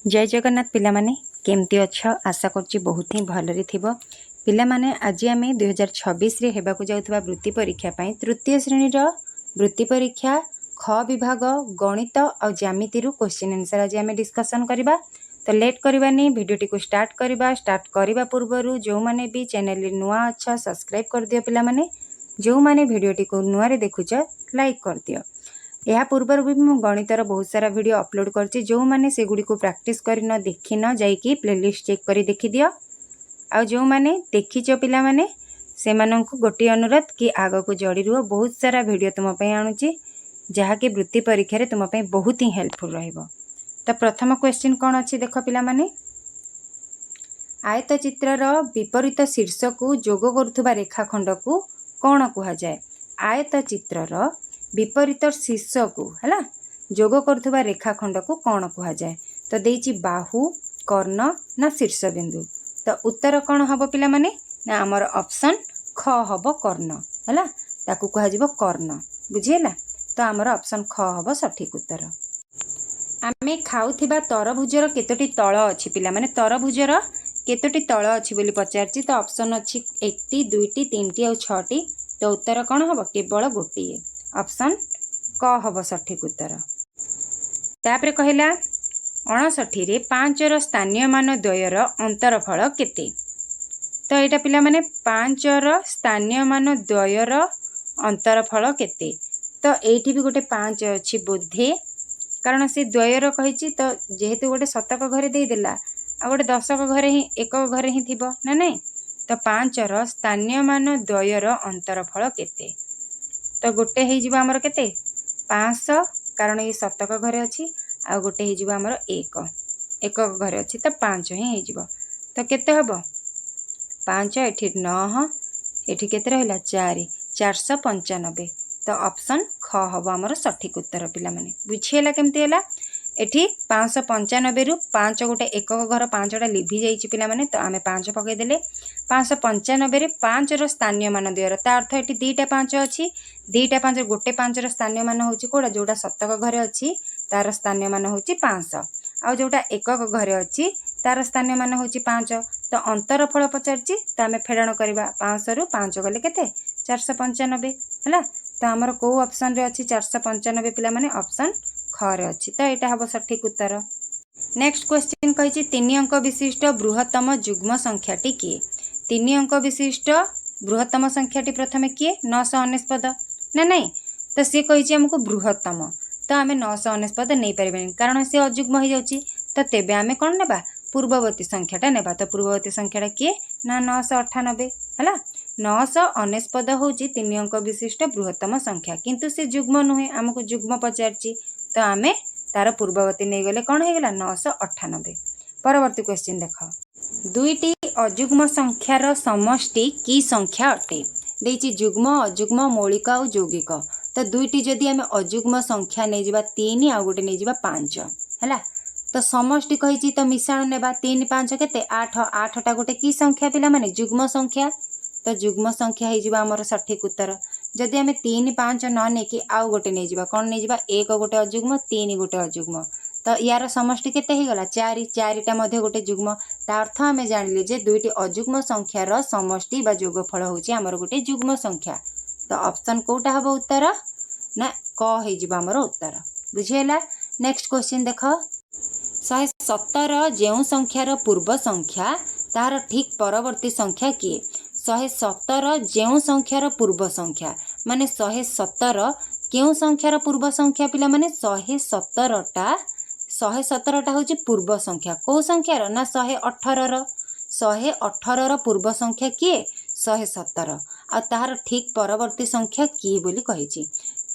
जय जगन्नाथ पिलामाने केमती अच्छ आशा करछि बहुत ही भलरे थिबो। पिलामाने आज आम 2026 रे हेबाकु जाउथबा वृत्ति परीक्षा पई तृतीय श्रेणी रो वृत्ति परीक्षा ख विभाग गणित और ज्यामिति रु क्वेश्चन आंसर आज आम डिस्कशन करबा। तो लेट करबानी वीडियोटी को स्टार्ट करबा पूर्वरु जो माने भी चैनल नुआ अच्छा सब्सक्राइब कर दियो पिलामाने, जो माने वीडियोटी को नुआ रे देखुछ लाइक कर दियो। यह पूर्वर भी मु गणितर बहुत सारा वीडियो अपलोड करछि, जो माने से गुडी को प्रैक्टिस करिन देखिन जाइकी प्लेलिस्ट चेक करी देखि दियो। आ जो माने देखिचो पिला माने से माननकु गोटी अनुरोध कि आग को जड़ी रुह, बहुत सारा वीडियो तुम पे आणुछि जहा कि वृत्ति परीक्षा रे तुम पे बहुत ही हेल्पफुल रहइबो। तो प्रथम क्वेश्चन कोन अछि देखो पिला माने, आयत चित्रर विपरीत शीर्ष को जोग करुथबा रेखाखंड को कोन कुहा जाय। आयत चित्रर विपरीत शीर्ष को है जोग करुथबा रेखाखंड को कौन कुहा जाए। तो देइछि बाहु, कर्ण ना शीर्ष बिंदु। तो उत्तर कौन हम पिला माने ना आमर ऑप्शन ख हम कर्ण है, ताकू कुहा जिवो कर्ण। बुझीला, तो आमर ऑप्शन ख हम सठिक उत्तर। आमे खाउथिबा तरभुजर केतोटी तळ अछि पिला माने, तरभुजर केतोटी तळ अछि बोली पचारछि। तो ऑप्शन अछि 1टी 2टी 3टी और 6टी। तो उत्तर कौन हम केवल गोटिए, ऑप्शन क हब सठिक उत्तर। तापरे कहला 59 रे 5 स्थानीय मान द्वयर अंतरफल केते। तो एटा पिला माने 5 स्थानीय मान द्वयर अंतरफल केते। तो एठी भी गोटे 5 अछि बोधे, कारण से द्वयर कहिछि। तो जेहेतु गोटे शतक घरे दे देला आ गोटे दशक घरे ही एक घरे ही थिबो ना नहीं। तो 5 स्थानीय मान द्वयर अंतरफल केते। तो गोटे हे जिवो हमर केते 500, कारण ये शतक घरे अछि आ गोटे हे जिवो हमर एक घरे अछि। तो 5 ही हे जिवो। तो केते हबो 5 एठी 9 एठी केते रहला 4 495। तो ऑप्शन ख हबो हमर सठिक उत्तर पिला माने। बुझिएला केमती हैला, एठी 595 रु 5 गोटे एक घर 5टा लिभि जाइछि पिला माने। तो आमे 5 पकै देले 595 रे 5 रो स्थानीय मान द्वयर। ता अर्थ एठी 2टा 5 अछि, 2टा 5 गोटे 5 रो स्थानीय मान होछि कोडा, जोटा शतक घरे अछि तार स्थानीय मान होछि 500 आ जोटा एकक घरे अछि तार स्थानीय मान होछि 5। तो अंतरफल पचारछि, तो आमे फेडण करबा 500 रु 5 गले केते 495 हला। तो हमर को ऑप्शन रे अछि 495 पिला माने ऑप्शन ख रे अछि। तो एटा हबो सठिक उत्तर। नेक्स्ट क्वेश्चन कहिछि 3 अंक विशिष्ट बृहत्तम युग्म संख्याटी किए। 3 अंक विशिष्ट बृहत्तम संख्याटी प्रथमे किए 949 ना नहीं। तो सी कहिछि हमको बृहत्तम, तो आमे 949 नहीं परिबेनी, कारण से अयुग्म हो जाउछि। तो तेबे आमे कोन नेबा पूर्ववर्ती संख्याटा नेबा। तो पूर्ववर्ती संख्याटा किए ना 998 हला। 949 होछि 3 अंक विशिष्ट बृहत्तम संख्या, किंतु से युग्म नुहे, हमको युग्म पचारछि। तो आमे तार पूर्ववर्ती नहीं गले कौन हो गला 998। परवर्ती क्वेश्चन देखो, दुईटी अयुग्म संख्यार समष्टि की संख्या अटे। देइछि युग्म, अयुग्म, मौलिक और यौगिक। तो दुईटी जदि आमे अयुग्म संख्या नहीं जिबा 3 आ गोटे नहीं जिबा 5 हला। तो समष्टि कहिछि तो मिश्रण नेबा 3 5 केते 8, 8टा गोटे की संख्या पिला माने युग्म संख्या। तो युग्म संख्या हे जिबा हमर सठिक उत्तर। जदि आमे 3 5 न ने कि आउ गोटे नहीं जिबा कोन नहीं जिबा 1 गोटे अयुग्म 3 गोटे अयुग्म। तो यार समष्टि केते हे गला 4, 4टा मध्ये गोटे युग्म। ता अर्थ आमे जानिले जे दुईटी अयुग्म संख्यार समष्टि बा योगफल होछि हमर गोटे युग्म संख्या। तो ऑप्शन कोटा हबो उत्तर ना क हे जिबा हमर उत्तर। बुझिएला। नेक्स्ट क्वेश्चन देखो, 117 जेउ संख्यार पूर्व संख्या तार ठीक परवर्ती संख्या किए। 117 जेउ संख्यार पूर्व संख्या माने 117 केउ संख्यार पूर्व संख्या पिला माने 117टा होची पूर्व संख्या। को संख्यार ना 118 118 पूर्व संख्या किए 117 आ तार ठीक परवर्ती संख्या किए बोली कहिछि।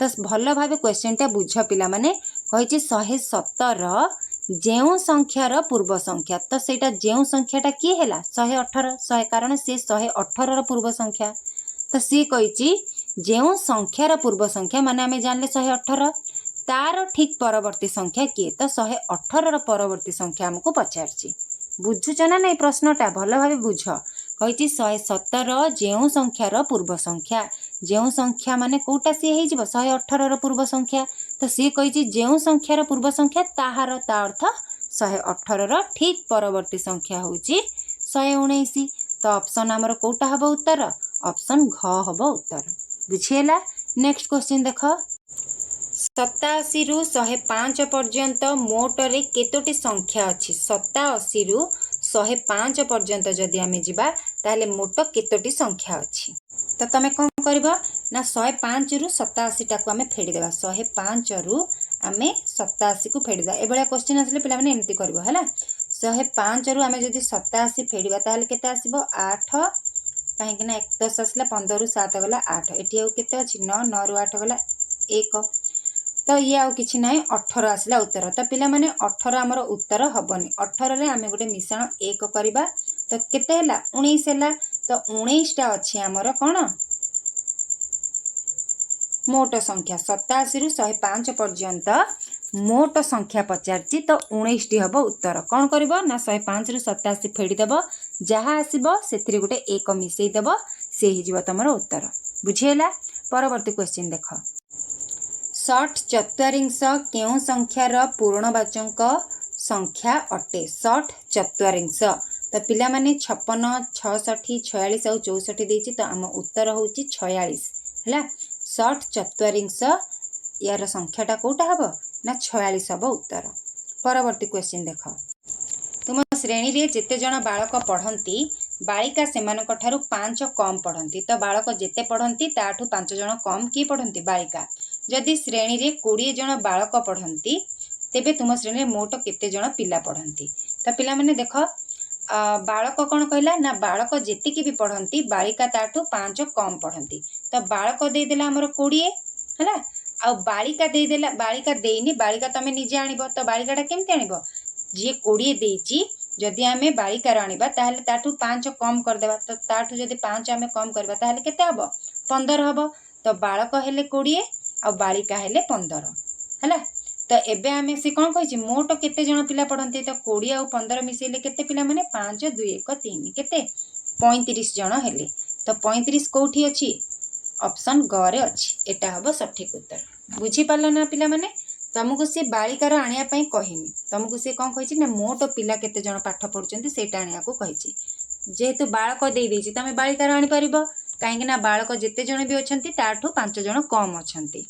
तो भल भाबे क्वेश्चनटा बुझ पिला माने, कहिछि 117 जेउ संख्यार पूर्व संख्या। तो सेटा जेउ संख्याटा किए हैला 118, कारण से 118 पूर्व संख्या। तो सी कहिछि जेउ संख्यार पूर्व संख्या माने आमे जानले 118 तार ठीक परवर्ती संख्या किए। तो 118 परवर्ती संख्या हमको पचारछि। बुझुछ ना नहीं प्रश्नटा, भल भाबे बुझ। कहिछि 117 जेउ संख्यार पूर्व संख्या, जेउ संख्या माने कोटा सी हे जिवो 118 पूर्व संख्या। तो सी कहिछि जेउ संख्यार पूर्व संख्या ताहार, ता अर्थ 118 ठीक परवर्ती संख्या होउची 119। तो ऑप्शन हमर कोटा हबो उत्तर ऑप्शन घ हबो उत्तर बुझिएला। नेक्स्ट क्वेश्चन देखो 87 रु 105 पर्यंत मोटरे केतोटी संख्या अछि 87 रु 105 पर्यंत जदि आमे जिबा ताले मोट केतोटी संख्या अछि। तो तमे कोन करबो ना 105 रु 87 टाको आमे फेडी देबा 105 रु आमे 87 को फेडी दा एबळा क्वेश्चन आसले पिला माने एम्ति करबो हला 105 रु आमे जदि 87 फेडीबा ताले केते आसीबो 8 काहे कि ना 1 10 आसला 15 रु 7 गला 8 एठी आउ केते अछि 9 9 रु 8 गला 1 तो ये आउ किछि नाही 18 आसला उत्तर। तो पिला माने 18 हमर उत्तर हबनी 18 रे आमे गोटे मिश्रण 1 करबा तो केते हला 19 हला। तो 19 टा अछि हमर कोन मोट संख्या 87 रु 105 पर्यंत मोट संख्या पचारची तो 19 टी हबो उत्तर। कोन करबो ना 105 रु 87 फेडी देबो जहा आसीबो सेथिरे गोटे 1 मिसेई देबो से हि जीव तमर उत्तर बुझिएला। परवर्ती क्वेश्चन देखो 60 चतुर्विंश केउ संख्यार पूर्णवाचक संख्या अटे 60 चतुर्विंश। तो पिला माने 56 66 46 और 64 देछि तो आम उत्तर होउची 46 हला 60 चतुर्विंश यार संख्याटा कोटा हबो ना 46 हबो उत्तर। परवर्ती क्वेश्चन देखो तुम श्रेणी रे जेते जण बालक पढ़ंती बालिका सेमानक ठारू 5 कम पढ़ंती तो बालक जेते पढ़ंती ताठू 5 जण कम की पढ़ंती बालिका। जदि श्रेणी रे 20 जण बालक पढ़ंती तेबे तुम श्रेणी रे मोट केते जण पिला पढ़ंती। तो पिला माने देखो बालक कौन कहला ना बालक जेतिकी भी पढ़ंती बालिका ताठू 5 कम पढ़ंती। तो बालक देदेला हमर 20 हला आ बालिका देदेला बालिका देइनी बालिका तमे निजे आनिबो तो बालिकाटा केमते आनिबो जे 20 देइची जदि आमे बालिका आनिबा ताहले ताठू 5 कम कर देबा तो ताठू जदि 5 आमे कम करबा ताहले केते हबो 15 हबो। तो बालक हेले 20 आ बालिका हेले 15 हला। तो एबे आमे से कोन कहछि मोट केते जण पिला पढ़ंती तो 20 आ 15 मिसेले केते पिला माने 5 2 1 3 केते 35 जण हेले। तो 35 कोठी अछि ऑप्शन ग रे अछि एटा हबो सठिक उत्तर बुझी पालो ना पिला माने। तुमको से बालिकार आनिया पई कहिनी तुमको से कोन कहिछि ना मोट पिला केते जण पाठ पढुचंती सेटा आनिया को कहिछि जेहेतु बालक देई देछि तमे बालिकार आनि परिबो काहेकि ना बालक जेते जण भी अछंती ताठू 5 जण कम अछंती।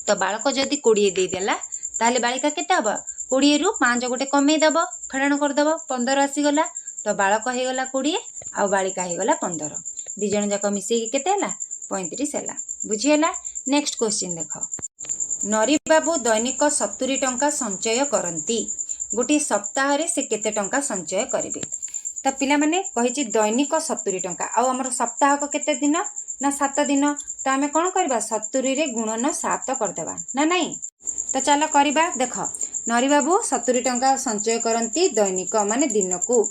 तो बालक जदि 20 दे देला ताले बालिका केते हबो 20 रु 5 गोटे कमे दबो फेडाण कर दबो 15 आसी गला। तो बालक हे गला 20 आ बालिका हे गला 15 दि जण जाक मिसे केते हला 35 हला बुझिएला। नेक्स्ट क्वेश्चन देखो नरी बाबू दैनिक 70 टंका संचय करंती गोटे सप्ताह रे से केते टंका संचय करिवे। तो पिला माने कहिछि दैनिक 70 टंका आ हमर सप्ताह को केते दिन ना 7 दिन। तो आमे कोन करबा 70 रे गुणन 7 कर देबा ना नहीं। तो चलो करबा देखो नरी बाबू 70 टंका संचय करंती दैनिक माने दिन को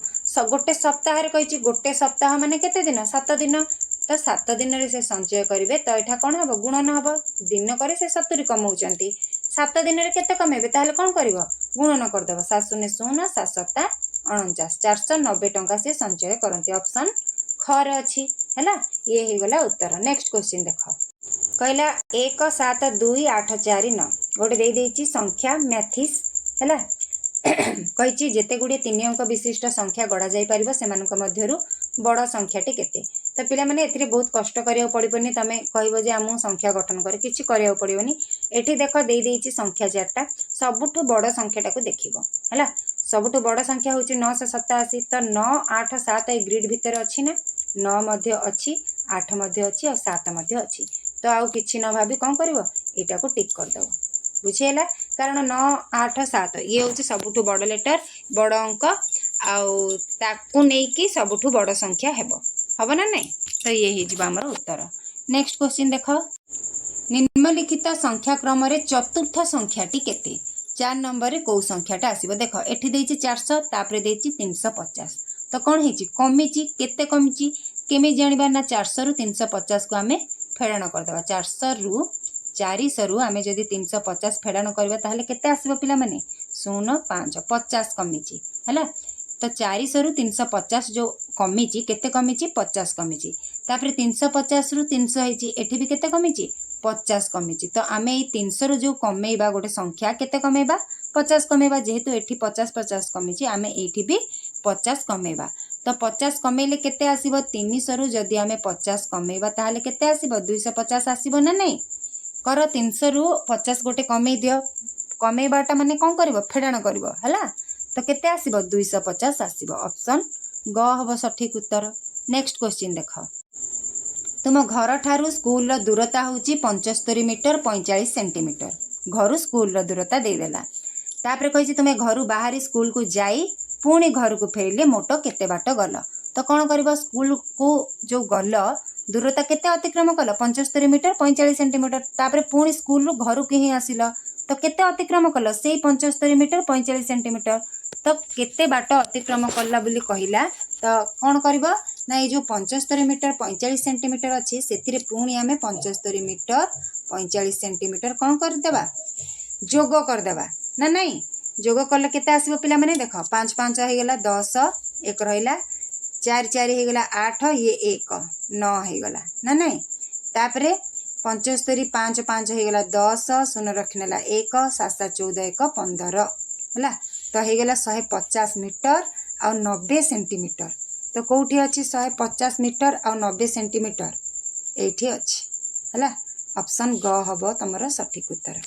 गोटे सप्ताह रे कहिछि गोटे सप्ताह माने केते दिन 7 दिन। तो 7 दिन रे से संचय करिवे तो एठा कोन हबो गुणन हबो दिन करे से 70 कमौचंती 7 दिन रे केते कमेबे ताहले कोन करिवो गुणन कर देबो 7 शून्य 0 7 7 49 490 टंका से संचय करंती ऑप्शन ख रे अछि हैला ये हे गला उत्तर। नेक्स्ट क्वेश्चन देखो कहला 1 7 2 8 4 9 गोटे दे देछि संख्या मैथिस हैला कहिछि जेते गुडे 3 अंक विशिष्ट संख्या गड़ा जाई परिबो सेमानक मध्यरु बड़ संख्याटी केते। तो पिला माने एथिरे बहुत कष्ट करिया पड़िबनी तमे कहबो जे हमु संख्या गठन करे किछि करिया पड़िबनी। एठी देखो दे देछि संख्या चारटा सबुठु बड़ संख्याटा को देखिबो हैला सबुठु बड़ संख्या होछि 987 तो 9 8 7 ए ग्रिड भितर अछि ना 9 मध्ये अछि 8 मध्ये अछि और 7 मध्ये अछि। तो आउ किछि न भाबी कोन करिवो एटा को टिक कर दबो बुझिएला कारण 9 8 7 ये होछि सबुठु बड़ लेटर बड़ अंक आउ ताकू नै कि सबुठु बड़ संख्या हेबो हबो ना नहीं। तो ये ही जिबा हमर उत्तर। नेक्स्ट क्वेश्चन देखो निम्नलिखित संख्या क्रम रे चतुर्थ संख्याटी केते 4 नंबर रे को संख्याटा आसीबो देखो एठी देछि 400 तापरे देछि 350 तो कोन हेछि कमिछि केते कमिछि केमे जानिबा ना 400 रु 350 को हमें फेडाण कर देबा 400 रु हमें जदि 350 फेडाण करबा ताहले केते आसीबो पिला माने 0 5 50 कमिछि हैला। तो 400 रु 350 जो कमिछि केते कमिछि 50 कमिछि तापरे 350 रु 300 हेछि एठी भी केते कमिछि 50 कमिछि। तो आमे ए 300 रु जो कमेइबा गोटे संख्या केते कमेइबा 50 कमेबा जेहेतु एठी 50 50 कमी आमे एठी भी 50 कमेबा तो 50 कमेले केते आसीबो 300 रु जदि आमे 50 कमेबा ताहाले केते आसीबो 250 आसीबो ना नहीं कर 300 रु 50 गोटे कमे दियो कमेबाटा माने कोन करबो फेडाण करबो हला तो केते आसीबो 250 आसीबो ऑप्शन ग हबो सठिक उत्तर। नेक्स्ट क्वेश्चन देखो तुम घर ठारू स्कूल रो दूरता होची 75 मीटर 45 सेंटीमीटर घर स्कूल रो दूरता दे देला तापरे कहिछि तुमे घरु बाहरी स्कूल को जाई पुणी घर को फेरिले मोटो केते बाट गल तो कौन कर स्कूल को जो गल दूरता केते अतिक्रम कल 75 मीटर 45 सेंटीमीटर तापरे पुणी स्कूल घर को ही आसिल तो केते अतिक्रम कल से 75 मीटर 45 सेंटीमीटर तो केते बाट अतिक्रम कला बोली कहिला तो कौन करबो ना ये जो 75 मीटर 45 सेंटीमीटर अच्छी से पुणी आम 75 मीटर 45 सेंटीमीटर कौन करदेबा जोग करदेबा ना नहीं जोग कले केते आसीबो पिला माने देखो 5 5 हो गला 10 एक रहिला 4 4 हो गला 8 ये 1 9 हो गला ना नहीं तापरे 75 5 5 हो गला 10 शून्य रखनेला 1 7 7 14 1 15 होला तो हो गला 150 मीटर आ 90 सेंटीमीटर तो कौटी अच्छी 150 मीटर आ 90 सेंटीमीटर एठी अच्छी है ऑप्शन ग हबो तमर सठिक उत्तर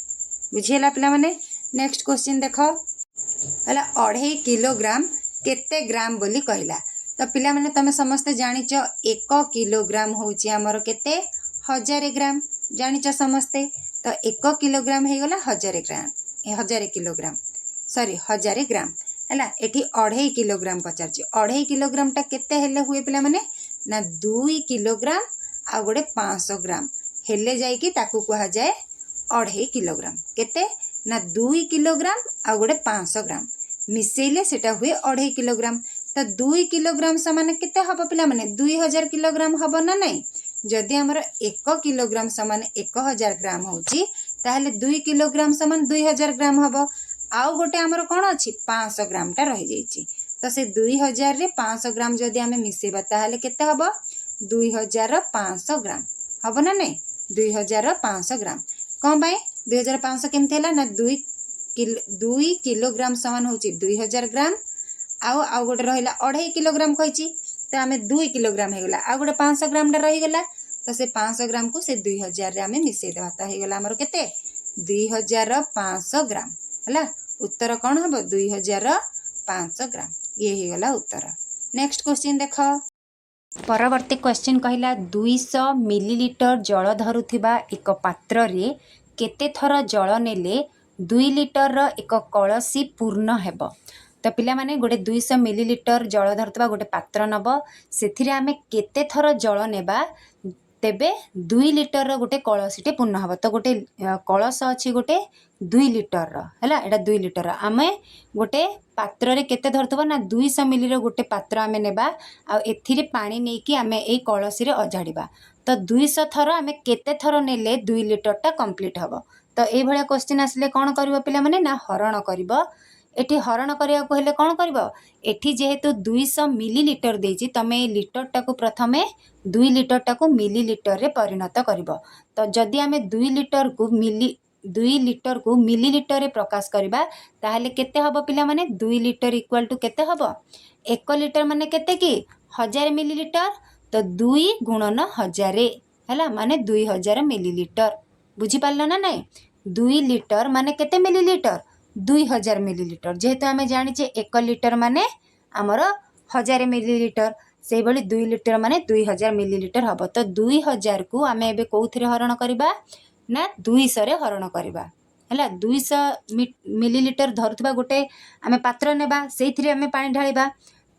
बुझीला पिला माने। नेक्स्ट क्वेश्चन देख है 2.5 किलोग्राम केते ग्राम बोली कहला तो पिला माने तमे समस्ते जानिच 1 किलोग्राम होची हमर केते 1000 ग्राम जानिच समस्ते तो 1 किलोग्राम हो गला 1000 ग्राम 1000 किलोग्राम सॉरी 1000 ग्राम है एटी 2.5 किलोग्राम पचार 2.5 किलोग्राम टा केते हेले हुए पिला माने ना 2 किलोग्राम आ गोटे 500 ग्राम हेले जाइकी ताकू कहा जाए 2.5 किलोग्राम केते ना 2 किलोग्राम आ गोटे 500 ग्राम मिसेले सेटा हुए 2.5 किलोग्राम तो 2 किलोग्राम समान केते हबो पिला माने 2000 किलोग्राम हबो ना नहीं जदि हमर 1 किलोग्राम समान 1000 ग्राम होची ताहले 2 किलोग्राम समान 2000 ग्राम हबो आउ गोटे आमर कौन अच्छी 500 ग्राम टा रही जाइए तो से 2000 रे 500 ग्राम जदि आम मिसेबा ताहले केते हबो 2500 ग्राम हबो ना नहीं 2500 ग्राम कौन पाए 2500 केमती है ना 2 किलोग्राम समान होची 2000 ग्राम आउ गोटे रहिला 2.5 किलोग्राम कहिची तो आम 2 किलोग्राम हो गला आ गोटे 500 ग्राम टा रही गला तो से 500 ग्राम को से 2000 रे आम मिसेई देबा तो हो गला हमर केते 2500 ग्राम है उत्तर कौन हम 2500 ग्राम ये ही गला उत्तर। नेक्स्ट क्वेश्चन देख परवर्ती क्वेश्चन कहला 200 मिलीलीटर जल धरुथिबा एक पात्र रे केते थर जल नेले 2 लिटर रो एक कलसी पूर्ण हेबो तो पिला माने गोटे 200 मिलीलीटर जल धरुथिबा गोटे पात्र नब सेथिरे आमे केते थर जल नेबा तेबे 2 लिटर रो गोटे कलसीटे पूर्ण हम तो गोटे कलश अच्छी गोटे 2 लिटर है एटा 2 लिटर आमे गोटे पात्र रे केते धरथबो ना 200 मिली रो गोटे पात्र आमे नेबा आ एथिरे पानी नेकी आमे ए कलसी रे अजाड़िबा तो 200 थर आमे केते थर नेले 2 लिटर टा कंप्लीट हबो तो ए भलिया क्वेश्चन आसले कोन करबो पिला माने ना हरण करबो एठी हरण करिया को हेले कोन करबो एठी जेहेतु 200 मिलीलीटर देछि तमे लिटर टाको प्रथमे 2 लिटर टाको मिलीलीटर रे परिणत करबो तो जदि आमे 2 लिटर को मिलीलीटर रे प्रकाश करबा ताहले केते हबो पिला माने 2 लिटर इक्वल टू केते हबो 1 लिटर माने केते की 1000 मिलीलीटर तो 2 गुणन 1000 हैला माने 2000 मिलीलीटर बुझी पारलो ना नहीं 2 लिटर माने केते मिलीलीटर 2000 मिलीलीटर जेहेतु आमे जानिचे 1 लिटर माने आमर 1000 मिलीलीटर से भली 2 लिटर माने 2000 मिलीलीटर हबो तो 2000 को आमे एबे कोउथिरे हरण करबा ना 200 रे हरण करबा हैला 200 मिलीलीटर धरुथबा गोटे आमे पात्र नेबा सेइथिरे आमे पानी ढालिबा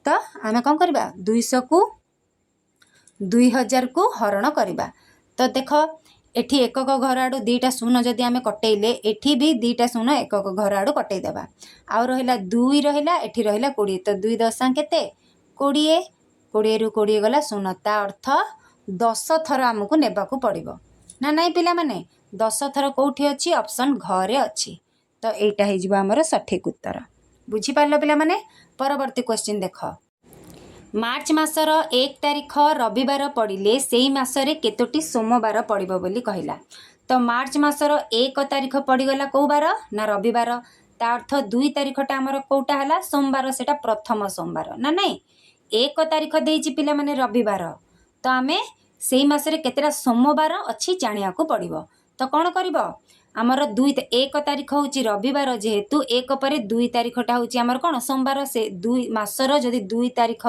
तो आमे कोन करबा 200 को 2000 को हरण करबा तो देखो एठी एकक घर आडू 2टा शून्य जदि आमे कटेइले एठी भी 2टा शून्य एकक घर आडू कटेइ देबा आउ रहिला 2 रहिला एठी रहिला 20 तो 2 दशा केते 20 20 रु 20 गला शून्य ता अर्थ 10 थर हमकु नेबाकू पड़िबो ना नहीं पिला माने 10 थर कोठी अछि ऑप्शन घरे अछि तो एटा हे जिबा हमर सठिक उत्तर बुझी पारलो पिला माने। परवर्ती क्वेश्चन देख मार्च मासर 1 तारिख रविवार पड़िले सेई मासरे केतोटी सोमवार पड़िबो बोली कहला तो मार्च मासर 1 तारिख पड़ीगला कौ बार ना रविवार ता अर्थ 2 तारिखटा आमर कोटा हला सोमवार सेटा प्रथम सोमवार ना नहीं 1 तारिख देइछि पिला माने रविवार तो आमे सेई मासरे केतेटा सोमवार अछि जानिया को पड़िबो तो कोन करबो आमर 1 तारिख होची रविवार जेहेतु 1 पर 2 तारिखटा होची आमर कोन सोमवार से 2 मासर जदि 2 तारिख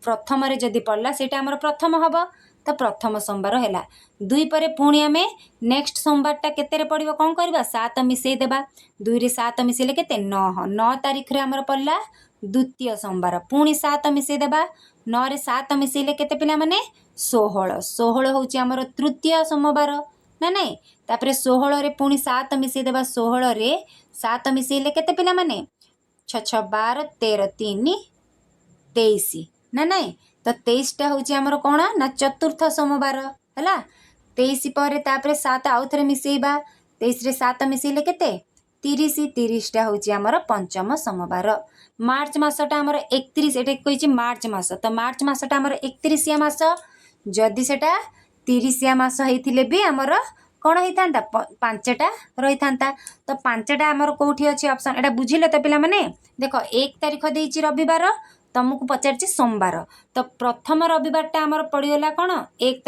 प्रथम रे जदि पड़ला सेटा आमर प्रथम हबो तो प्रथम सोमवार हैला 2 पर पुणी आमे नेक्स्ट सोमवारटा केते रे पड़िबो कोन करबा 7 मिसई देबा 2 रे 7 मिसैले केते 9 तारिख रे आमर पड़ला द्वितीय सोमवार पुणी 7 मिसई देबा 9 रे 7 मिसैले केते पिला माने 16 होची आमर तृतीय सोमवार ना नहीं तापरे 16 रे पुणी 7 मिसई देबा 16 रे 7 मिसैले केते पिला माने 6 6 12 13 3 23 ना नहीं तो 23 टा होची आमर कोन ना चतुर्थ सोमवार हैला 23 पर तापरे 7 आउ थरे मिसैबा 23 रे 7 मिसैले केते 30 टा होची आमर पंचम सोमवार मार्च मासटा आमर 31 एटे कहिछि मार्च मास तो मार्च मासटा आमर 31 मास जदि सेटा 30 मास हेतिले भी आमर कौन होता पांचटा रही था तो पांचटा आमर कौटी अच्छी ऑप्शन एटा बुझिले तो पिला माने देख 1 तारिख देइछि रविवार तुमको पचारछि सोमवार तो प्रथम रविवारटा आमर पड़ीगला कौन 1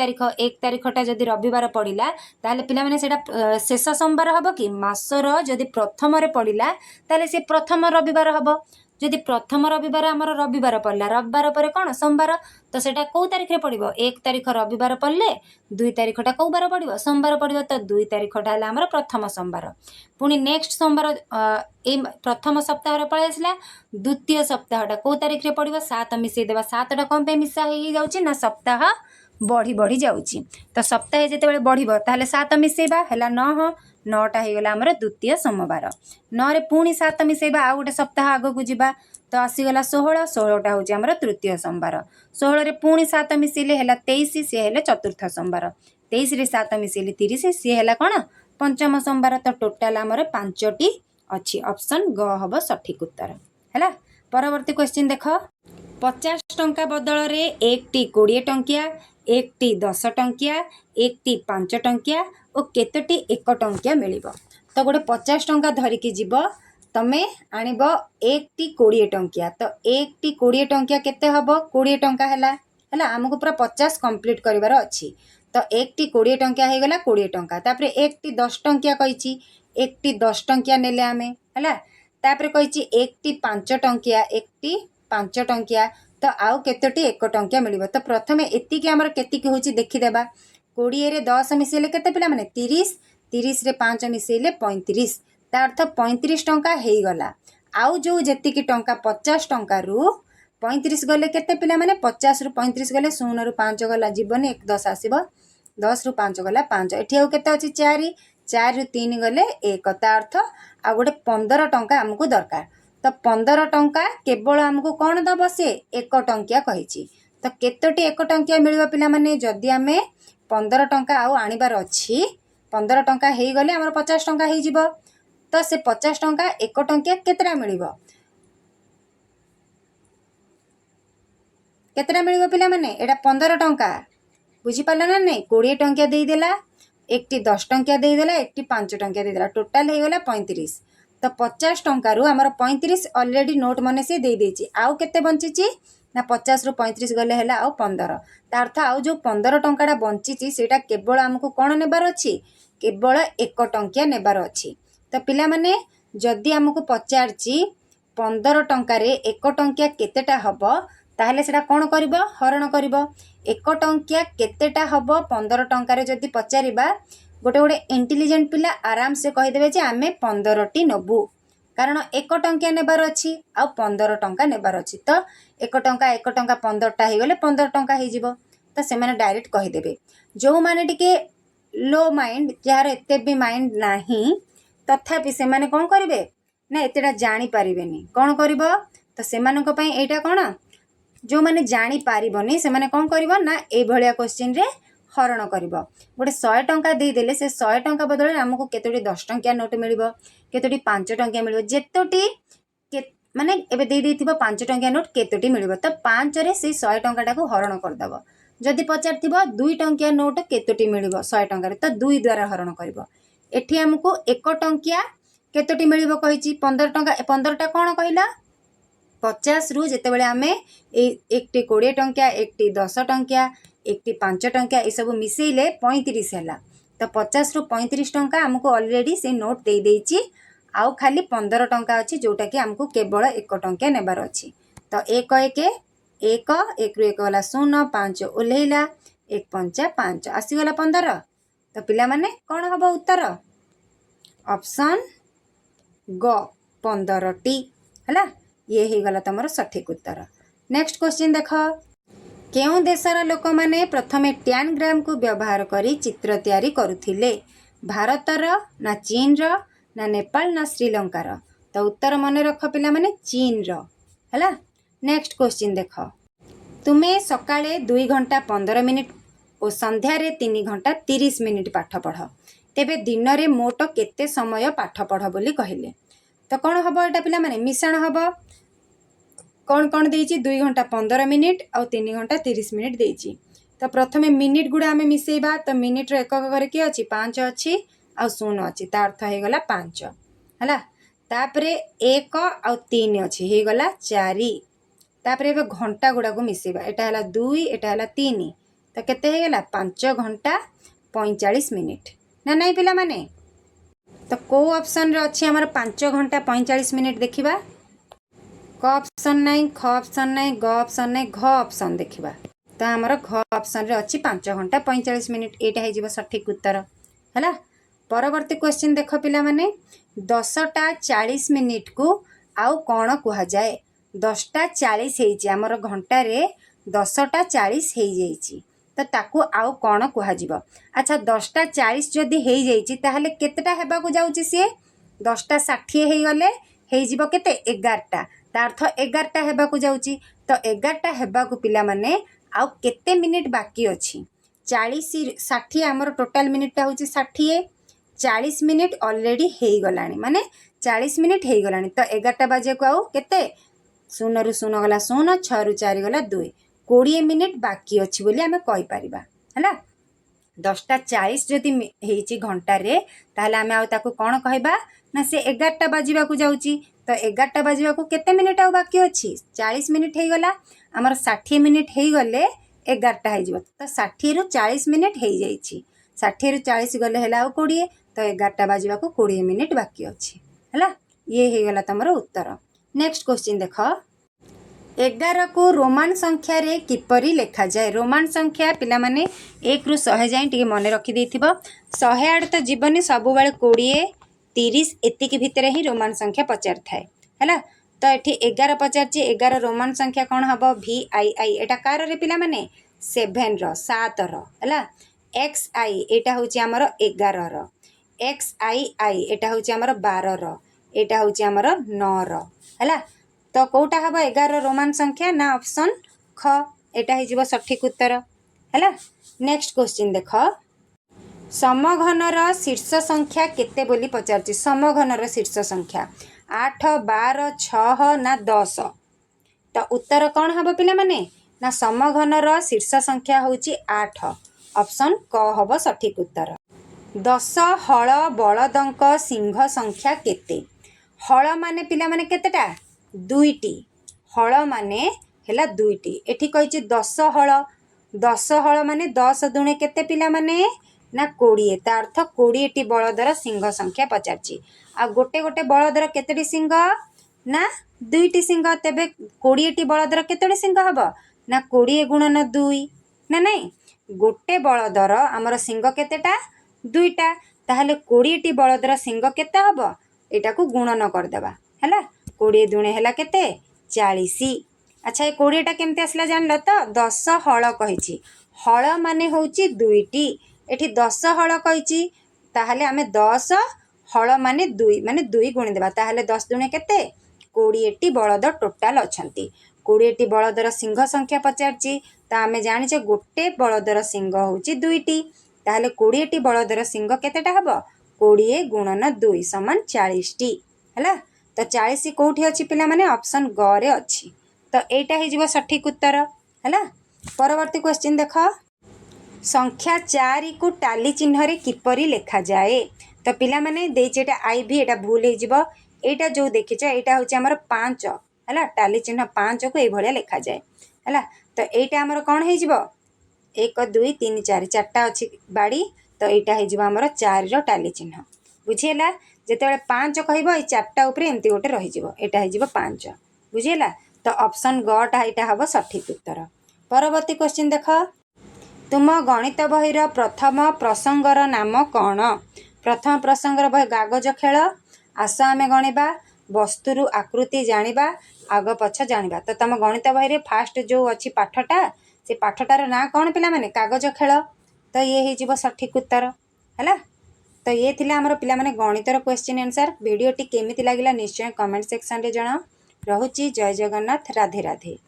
तारिखटा जदि रविवार पड़िला ताले पिला माने सेटा शेष सोमवार हबो कि मासर जदि प्रथम रे पड़िला ताले से प्रथम रविवार हबो जदि प्रथम रविवार आमर रविवार पड़ला रविवार पर कौन सोमवार तो सेटा कौ तारिख रे पड़िबो 1 तारिख रविवार पड़ले 2 तारिखटा कौ बार पड़िबो सोमवार पड़िबो तो 2 तारिखटा हला आमर प्रथम सोमवार पुणी नेक्स्ट सोमवार ए प्रथम सप्ताह रे पळे आसला द्वितीय सप्ताहटा कौ तारिख रे पड़िबो 7 मिसई देबा 7टा कोन पे मिसा हे जाउची ना सप्ताह बढ़ी बढ़ी जाउची तो सप्ताह जेते बेले बढ़िबो ताहले 7 मिसैबा हला 9टा हो गला आमर द्वितीय सोमवार 9 रे पुणी 7 मिसैबा आ गोटे सप्ताह आगो को जिबा तो आसीगला 16टा होची आमर तृतीय सोमवार 16 रे पुणी 7 मिसैले हला 23 से हेले चतुर्थ सोमवार 23 रे 7 मिसैले 30 से हेला कोन पंचम सोमवार तो टोटाल आमर 5टी अच्छी ऑप्शन ग हबो सठिक उत्तर हैला परवर्ती क्वेश्चन देख 50 टंका बदल रे 1टी 20 टंकिया 1टी 10 टंकिया 1टी 5 टंकिया और केतोटी 1 टंकिया मिलिबो तो गोटे 50 टंका धरिकी जीव तमे आनिब 1टी 20 टंकिया तो 1टी 20 टंकिया केते हबो 20 टंका हैला हमको पूरा 50 कंप्लीट करिवार अछि तो 1टी 20 टंकिया हे गला 20 टंका तापरे 1टी 10 टंकिया कहिछि 1टी 10 टंकिया नेले आमे हैला तापरे कहिछि 1टी 5 टंकिया 1टी 5 टंकिया तो आउ केतोटी 1 टंकिया मिलिबो तो प्रथमे एतिकी हमर केतिकी होछि देखि देबा 20 रे 10 मिसैले केते पिला माने 30 30 रे 5 मिसैले 35 ता अर्थ 35 टंका हेई गला आउ जो जेतिकी टंका 50 टंका रु 35 गले केते पिला माने 50 रु 35 गले 0 रु 5 गला जीवन 1 10 आसीबो 10 रु 5 गला 5 एठी आउ केते अछि 4 4 रु 3 गले 1 ता अर्थ आ गोटे 15 टंका हमकु दरकार तो 15 टंका केवल हमको कौन दब से 1 टंकिया कहिछि तो केतोटी 1 टंकिया मिलिबो पिला माने जदि आमे 15 टंका आउ आनिबार अछि 15 टंका हेई गले हमर 50 टंका हेई जिवो तो से 50 टंका 1 टंकिया केतरा मिलिबो पिला माने एटा 15 टंका बुझी पाला ना नहीं 20 टंकिया देई देला 1टी 10 टंकिया देई देला 1टी 5 टंकिया देई देला टोटल हेई गला 35 तो 50 टंका रु आमर 35 ऑलरेडी नोट मने से दे देछि आउ केते बंचिछि ना 50 रु 35 गले हैला आउ 15 ता अर्थ आउ जो 15 टंकाटा बंचिछि सेटा केवल हमको कोन नेबार अछि केवल 1 टंकिया नेबार अछि तो पिला माने जदि हमको पचारछि 15 टंका रे 1 टंकिया केतेटा हबो ताहले सेटा कोन करबो हरण करबो 1 टंकिया केतेटा हबो 15 टंका रे जदि पचारिबा गोटे गोटे इंटेलिजेंट पिला आराम से कहीदेवे जे आमे 15टी नबू कारण 1 टंकिया नेबार अछि आ 15 टंका नेबार अछि तो 1 टंका 15टा हे गले 15 टंका हे जिवो तो से माने डायरेक्ट कहीदेवे जो माने टिके लो माइंड जार एते भी माइंड नाही तथापि से माने कोन करिवे ना एतेटा जानि पारिबेनी कोन करबो तो से मानको पई एटा कोन जो माने जानि पारिबोनी से माने कोन करबो ना ए भलिया क्वेश्चन रे हरण करिबो गोटे 100 टंका दे देले से 100 टंका बदले हमको केतोटी 10 टंकिया नोट मिलिबो केतोटी 5 टंकिया मिलिबो जेतोटी माने एबे दे देथिबो 5 टंकिया नोट केतोटी मिलिबो तो 5 रे से 100 टंकाटा को हरण कर दबो जदि पचारथिबो 2 टंकिया नोट केतोटी मिलिबो 100 टंका रे तो 2 द्वारा हरण करिबो एठी हमको 1 टंकिया केतोटी मिलिबो कहिछि 15 टंका 15टा कोन कहला 50 रु जेतेबेले आमे एकटी 20 टंका एकटी 10 टंका एकटी 5 टंका ये सब मिसेइले 35 हैला तो 50 रु 35 टंका हमको ऑलरेडी से नोट दे देछि आउ खाली 15 टंका अछि जोटा कि हमको केवल 1 टंका नेबार अछि तो 1 1 1 1 रु 1 वाला 0 5 ओल्हेला 1 5 5 आसीगला 15 तो पिला माने कोन हबो उत्तर ऑप्शन ग 15 टी हला ये ही गला तमरो सठिक उत्तर। नेक्स्ट क्वेश्चन देख केउं देशर लोक माने प्रथमे टैन ग्राम को व्यवहार करी चित्र तैयारी करुथिले भारतर ना चीन रो ना नेपाल ना श्रीलंकार तो उत्तर मन रख पिला माने चीन रो हला। नेक्स्ट क्वेश्चन देख तुमे सकाळे 2 घंटा 15 मिनिट और संध्यारे 3 घंटा 30 मिनिट पाठ पढ़ तेबे दिन रे मोट केते समय पाठ पढ़ बोली कहले तो कौन हम एटा पिला माने मिश्रण हम कौन कौन देइछि 2 घंटा 15 मिनिट और 3 घंटा 30 मिनिट देइछि तो प्रथमे मिनिट गुड़ा आमे मिसेइबा तो मिनिट रो एकक करे के अछि 5 अछि आ 0 अछि ता अर्थ हे गला 5 हला तापरे 1 और 3 अछि हे गला 4 तापरे एबे घंटा गुड़ा को मिसेइबा एटा हला 2 एटा हला 3 तो केते हे गला 5 घंटा 45 मिनिट ना नहीं पिला माने तो को ऑप्शन रे अछि हमर 5 घंटा 45 मिनिट देखिबा क ऑप्शन नहीं ख ऑप्शन नहीं ग ऑप्शन नहीं घ ऑप्शन देखिबा तो हमर घ ऑप्शन रे अछि 5 घंटा 45 मिनिट एटा हे जिवो सठिक उत्तर हला। परवर्ती क्वेश्चन देख पिला माने 10टा 40 मिनिट को आउ कोन कुहा जाए 10टा 40 हेछि हमर घंटा रे 10टा 40 हेइ जाइछि तो ताकू आउ कोन कुहा जिवो अच्छा 10टा 40 जदी हेइ जाइछि ताहले केतेटा हेबा को जाउछि से 10टा 60 हेइ गले हेइ जिवो केते 11टा ता अर्थ 11टा हेबा को जाउछि तो 11टा हेबा को पिला माने आउ केते मिनिट बाकी अछि 40 60 हमर टोटल मिनिट ता होछि 60 40 मिनिट ऑलरेडी हेइ गलानी माने 40 मिनिट हेइ गलानी तो 11टा बाजे को आउ केते 0 रु 0 गला 0 6 रु 4 गला 2 20 मिनिट बाकी अछि बोली हमें कहि परिबा हला 10टा 40 जदी हेइछि घंटा रे ताहले हमें आउ ताको कोन कहबा ना से 11टा बाजिबा को जाउछि तो 11टा बाजिबा को केते मिनिट आउ बाकी अछि 40 मिनिट हेइ गला हमर 60 मिनिट हेइ गले 11टा हेइ जिवो तो 60 रु 40 मिनिट हेइ जाइछि 60 रु 40 गले हेला आउ 20 तो 11टा बाजिबा को 20 मिनिट बाकी अछि हला ये हेइ गला तमरो उत्तर। नेक्स्ट क्वेश्चन देख 11 को रोमान संख्या रे किपरि लेखा जाए रोमान संख्या पिला माने 1 रु 100 जाए टिके मने रखि देथिबो 100 तो जीवनी सब बेले 20 30 एतिक भितर ही रोमान संख्या पचार थाए हैला तो एठी 11 पचारची 11 रोमान संख्या कौन हबो VII एटा कार रे पिला माने 7 रो 7 रो हैला XI एटा होची हमर 11 रो XII एटा होची हमर 12 रो एटा होची हमर 9 रो हैला तो कोटा हबो 11 रोमान संख्या ना ऑप्शन ख एटा हे जिवो सठिक उत्तर हैला। नेक्स्ट क्वेश्चन देखो समघनर शीर्ष संख्या केते बोली पचारची समघनर शीर्ष संख्या 8 12 6 ना 10 तो उत्तर कौन हबो पिला माने ना समघनर शीर्ष संख्या होची 8 ऑप्शन क हबो सठिक उत्तर। 10 हळ बळदंक सिंह संख्या केते हळ माने पिला माने केतेटा दुईटी हळ माने हेला दुईटी एठी कहिची 10 हळ माने 10 दुणे केते पिला माने ना 20 ता अर्थ 20 टी बळदर सिंह संख्या पचारची आ गोटे गोटे बळदर केतेटी सिंह ना दुईटी सिंह तेबे 20 टी बळदर केतेटी सिंह हबो ना 20 गुणन 2 ना नहीं गोटे बळदर हमर सिंह केतेटा दुईटा ताहले 20 टी बळदर सिंह केते हबो एटा को गुणन कर देबा हैला 20 दुणे हैला केते 40 अच्छा ए 20 टा केमते आसला जानलो तो 10 हळ कहिची हळ माने होची दुईटी एठी 10 हळ कहिची ताहले हमें 10 हळ माने 2 गुणी देबा ताहले 10 दुणे केते 20 टी बळद टोटल अछंती 20 टी बळदर सिंह संख्या पचारची ता हमें जानिचे गोटे बळदर सिंह होची दुईटी ताहले 20 टी बळदर सिंह केतेटा हबो 20 गुणन 2 समान 40 टी हैला तो 40 कोठी अछि पिला माने ऑप्शन ग रे अछि तो एटा हे जिवो सठिक उत्तर हैला। परवर्ती क्वेश्चन देखो संख्या 4 को टाली चिन्ह रे किपरि लेखा जाए तो पिला माने देइचे एटा आईवी एटा भूल हो जिवो एटा जो देखिछ एटा होची हमर 5 हला टाली चिन्ह 5 को ए भलिया लिखा जाए हला तो एटा हमर कोन हे जिवो 1 2 3 4 चारटा अछि बाड़ी तो एटा हे जिवो हमर 4 रो टाली चिन्ह बुझियला जेतेबेले 5 कहइबो ए चारटा ऊपर एमती गोटे रहि जिवो एटा हे जिवो 5 बुझियला तो ऑप्शन ग टा एटा हबो सठिक उत्तर। परवर्ती क्वेश्चन देख तुम गणित बहिर प्रथम प्रसंगर नाम कौन प्रथम प्रसंगर बहि कागज खेल आस आमे गणिबा वस्तुरु आकृति जानिबा आग पछ जानिबा तो तुम गणित बहिरे फास्ट जो अच्छी पाठटा से पाठटार ना कौन पिला माने कागज खेल तो ये ही जीवो सठिक उत्तर है तो ये थिला हमर पिला माने गणितर क्वेश्चन आंसर वीडियो टी केमिति लागिला निश्चय कमेंट सेक्शन रे जणाओ। रहुची जय जगन्नाथ राधे राधे।